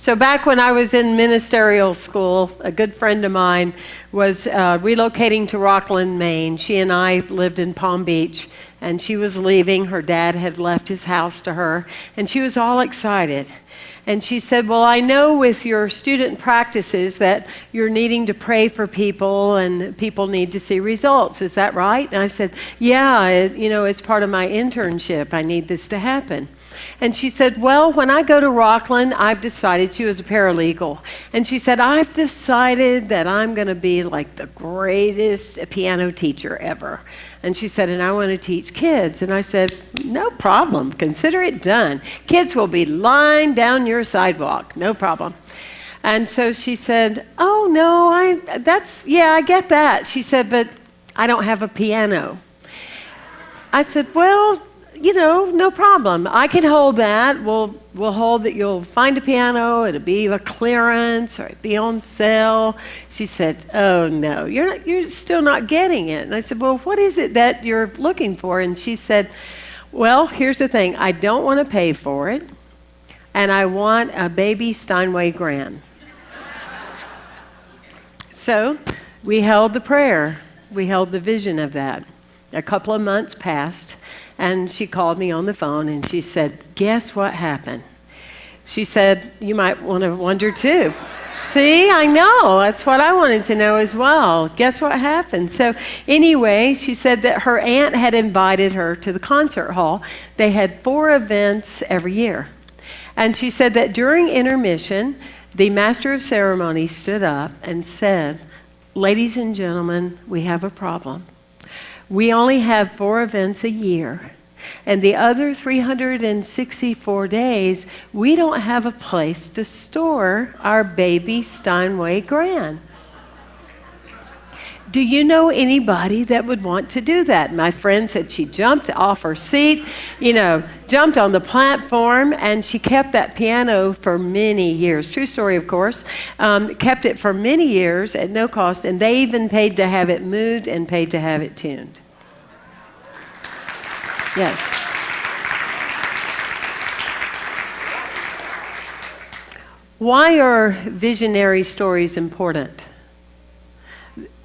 So back when I was in ministerial school, a good friend of mine was relocating to Rockland, Maine. She and I lived in Palm Beach, and she was leaving. Her dad had left his house to her, and she was all excited. And she said, well, I know with your student practices that you're needing to pray for people and people need to see results. Is that right? And I said, yeah, it's part of my internship. I need this to happen. And she said, well, when I go to Rockland, I've decided, she was a paralegal, and she said, I've decided that I'm going to be like the greatest piano teacher ever. And she said, and I want to teach kids. And I said, no problem. Consider it done. Kids will be lined down your sidewalk. No problem. And so she said, oh, no, I get that. She said, but I don't have a piano. I said, well, no problem. I can hold that. We'll hold that you'll find a piano. It'll be a clearance or it'll be on sale. She said, oh, no, you're still not getting it. And I said, well, what is it that you're looking for? And she said, well, here's the thing. I don't want to pay for it, and I want a baby Steinway Grand. So we held the prayer. We held the vision of that. A couple of months passed, and she called me on the phone, and she said, guess what happened? She said, you might want to wonder too. See, I know. That's what I wanted to know as well. Guess what happened? So anyway, she said that her aunt had invited her to the concert hall. They had 4 events every year. And she said that during intermission, the master of ceremonies stood up and said, ladies and gentlemen, we have a problem. We only have 4 events a year, and the other 364 days, we don't have a place to store our baby Steinway Grand. Do you know anybody that would want to do that? My friend said she jumped off her seat, jumped on the platform, and she kept that piano for many years. True story, of course. Kept it for many years at no cost, and they even paid to have it moved and paid to have it tuned. Yes. Why are visionary stories important?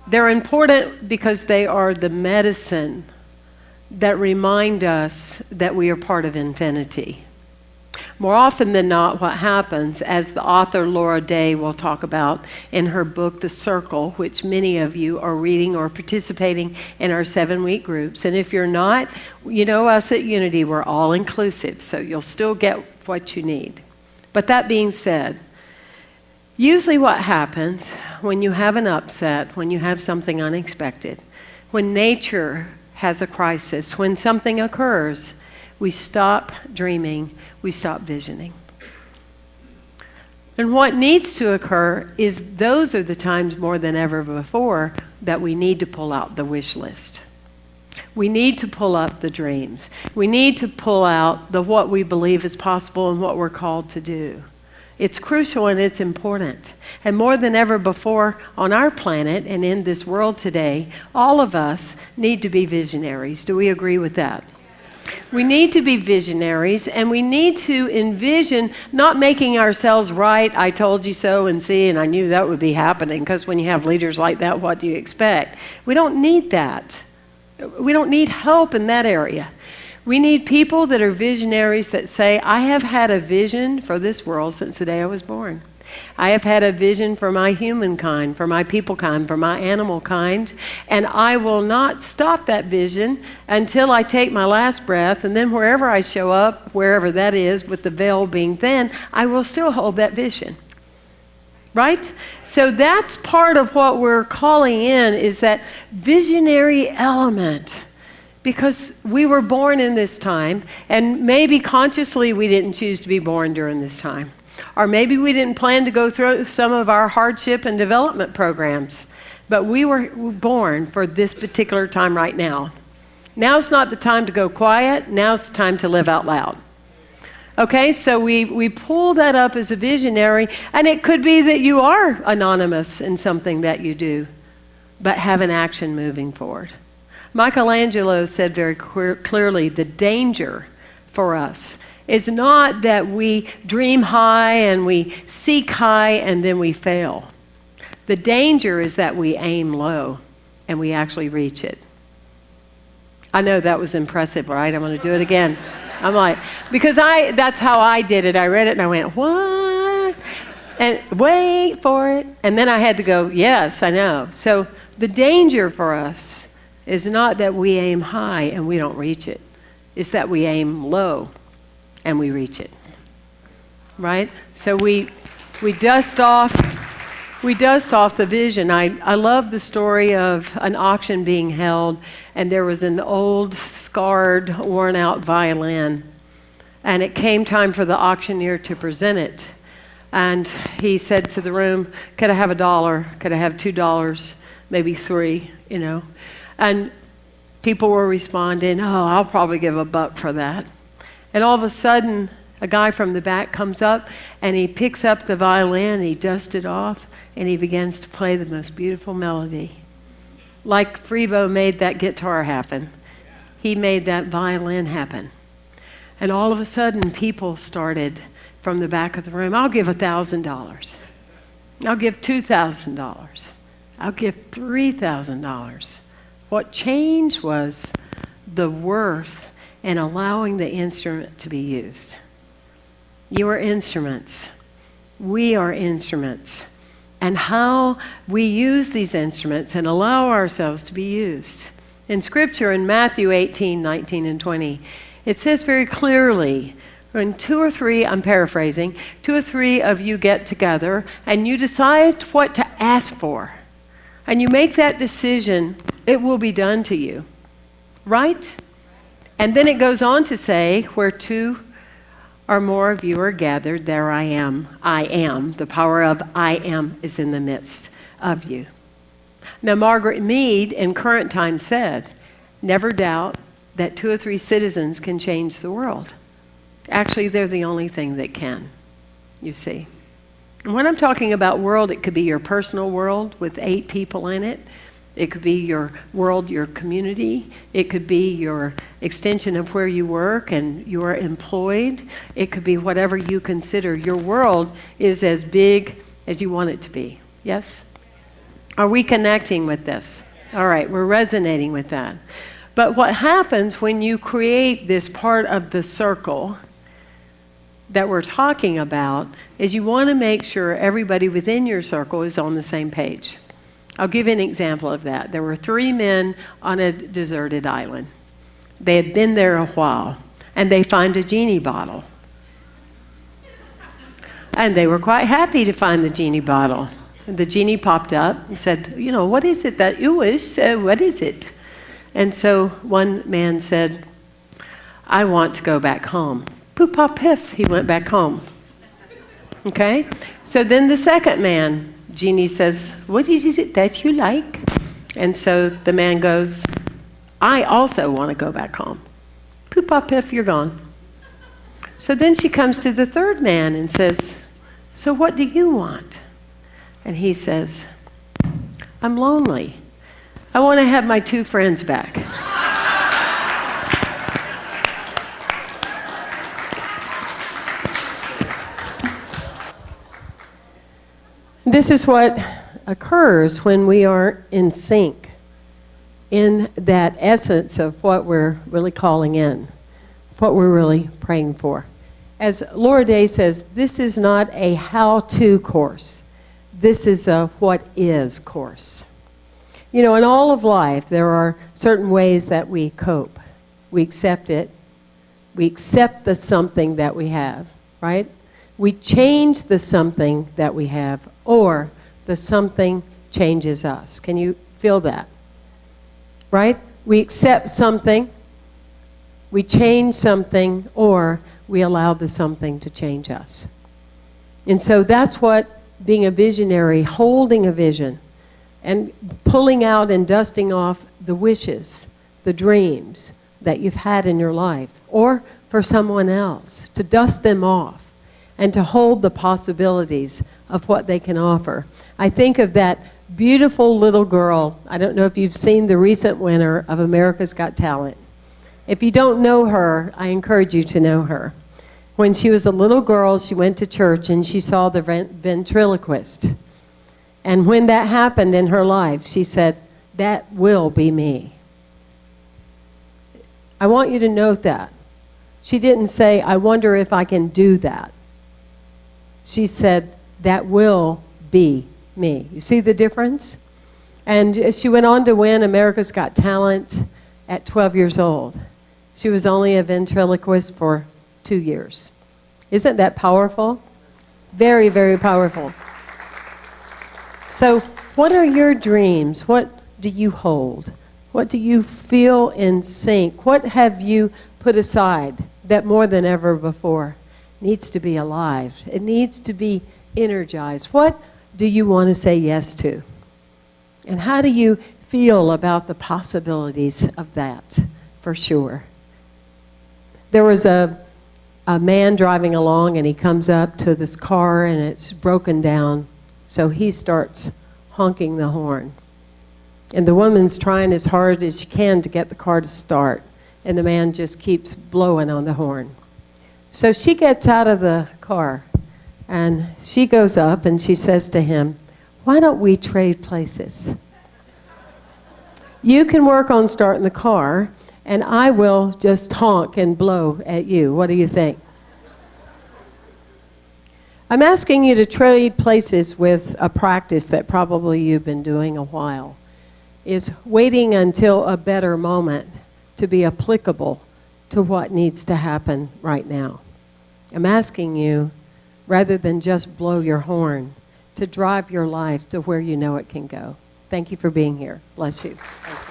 They're important because they are the medicine that remind us that we are part of infinity. More often than not, what happens, as the author Laura Day will talk about in her book, The Circle, which many of you are reading or participating in our 7-week groups. And if you're not, us at Unity, we're all inclusive, so you'll still get what you need. But that being said, usually what happens when you have an upset, when you have something unexpected, when nature has a crisis, when something occurs, we stop dreaming, we stop visioning. And what needs to occur is those are the times more than ever before that we need to pull out the wish list. We need to pull up the dreams. We need to pull out what we believe is possible and what we're called to do. It's crucial and it's important. And more than ever before on our planet and in this world today, all of us need to be visionaries. Do we agree with that? We need to be visionaries, and we need to envision not making ourselves right, I told you so, and see, and I knew that would be happening, because when you have leaders like that, what do you expect? We don't need that. We don't need help in that area. We need people that are visionaries that say, I have had a vision for this world since the day I was born. I have had a vision for my humankind, for my people kind, for my animal kind, and I will not stop that vision until I take my last breath, and then wherever I show up, wherever that is, with the veil being thin, I will still hold that vision. Right? So that's part of what we're calling in, is that visionary element. Because we were born in this time, and maybe consciously we didn't choose to be born during this time. Or maybe we didn't plan to go through some of our hardship and development programs, but we were born for this particular time right now. Now's not the time to go quiet. Now's the time to live out loud. Okay, so we pull that up as a visionary, and it could be that you are anonymous in something that you do, but have an action moving forward. Michelangelo said very clearly, the danger for us is not that we dream high and we seek high and then we fail. The danger is that we aim low and we actually reach it. I know that was impressive, right? I'm going to do it again. I'm like, because that's how I did it. I read it and I went, what? And wait for it. And then I had to go, yes, I know. So the danger for us is not that we aim high and we don't reach it. It's that we aim low and we reach it. Right? So we dust off the vision. I love the story of an auction being held, and there was an old, scarred, worn-out violin. And it came time for the auctioneer to present it. And he said to the room, could I have $1? Could I have $2? Maybe $3, And people were responding, oh, I'll probably give $1 for that. And all of a sudden, a guy from the back comes up, and he picks up the violin, he dusts it off, and he begins to play the most beautiful melody. Like Frevo made that guitar happen, he made that violin happen. And all of a sudden, people started from the back of the room, I'll give $1,000. I'll give $2,000. I'll give $3,000. What changed was the worth in allowing the instrument to be used. You are instruments. We are instruments. And how we use these instruments and allow ourselves to be used. In Scripture, in Matthew 18, 19, and 20, it says very clearly, when 2 or 3, I'm paraphrasing, 2 or 3 of you get together and you decide what to ask for, and you make that decision, it will be done to you. Right? And then it goes on to say, where 2 or more of you are gathered, there I am. I am. The power of I am is in the midst of you. Now, Margaret Mead in Current Time said, never doubt that 2 or 3 citizens can change the world. Actually, they're the only thing that can, you see. And when I'm talking about world, it could be your personal world with 8 people in it. It could be your world, your community. It could be your extension of where you work and you are employed. It could be whatever you consider. Your world is as big as you want it to be. Yes? Are we connecting with this? All right, we're resonating with that. But what happens when you create this part of the circle that we're talking about is you want to make sure everybody within your circle is on the same page. I'll give you an example of that. There were 3 men on a deserted island. They had been there a while, and they find a genie bottle. And they were quite happy to find the genie bottle. And the genie popped up and said, what is it that you wish? What is it? And so one man said, I want to go back home. Poop, pop, piff, he went back home. Okay? So then the second man, Genie says, what is it that you like? And so the man goes, I also want to go back home. Poop, pop, piff, you're gone. So then she comes to the third man and says, so what do you want? And he says, I'm lonely. I want to have my 2 friends back. This is what occurs when we aren't in sync, in that essence of what we're really calling in, what we're really praying for. As Laura Day says, this is not a how-to course. This is a what is course. In all of life, there are certain ways that we cope. We accept it. We accept the something that we have, right? We change the something that we have, or the something changes us. Can you feel that? Right? We accept something, we change something, or we allow the something to change us. And so that's what being a visionary, holding a vision, and pulling out and dusting off the wishes, the dreams that you've had in your life, or for someone else, to dust them off and to hold the possibilities of what they can offer. I think of that beautiful little girl. I don't know if you've seen the recent winner of America's Got Talent. If you don't know her, I encourage you to know her. When she was a little girl, she went to church and she saw the ventriloquist. And when that happened in her life, she said, that will be me. I want you to note that. She didn't say, I wonder if I can do that. She said, that will be me. You see the difference? And she went on to win America's Got Talent at 12 years old. She was only a ventriloquist for 2 years. Isn't that powerful? Very, very powerful. So, what are your dreams? What do you hold? What do you feel in sync? What have you put aside that more than ever before needs to be alive? It needs to be energized. What do you want to say yes to? And how do you feel about the possibilities of that, for sure? There was a man driving along, and he comes up to this car, and it's broken down. So he starts honking the horn. And the woman's trying as hard as she can to get the car to start. And the man just keeps blowing on the horn. So she gets out of the car, and she goes up, and she says to him, why don't we trade places? You can work on starting the car, and I will just honk and blow at you. What do you think? I'm asking you to trade places with a practice that probably you've been doing a while, is waiting until a better moment to be applicable to what needs to happen right now. I'm asking you, rather than just blow your horn, to drive your life to where you know it can go. Thank you for being here. Bless you. Thank you.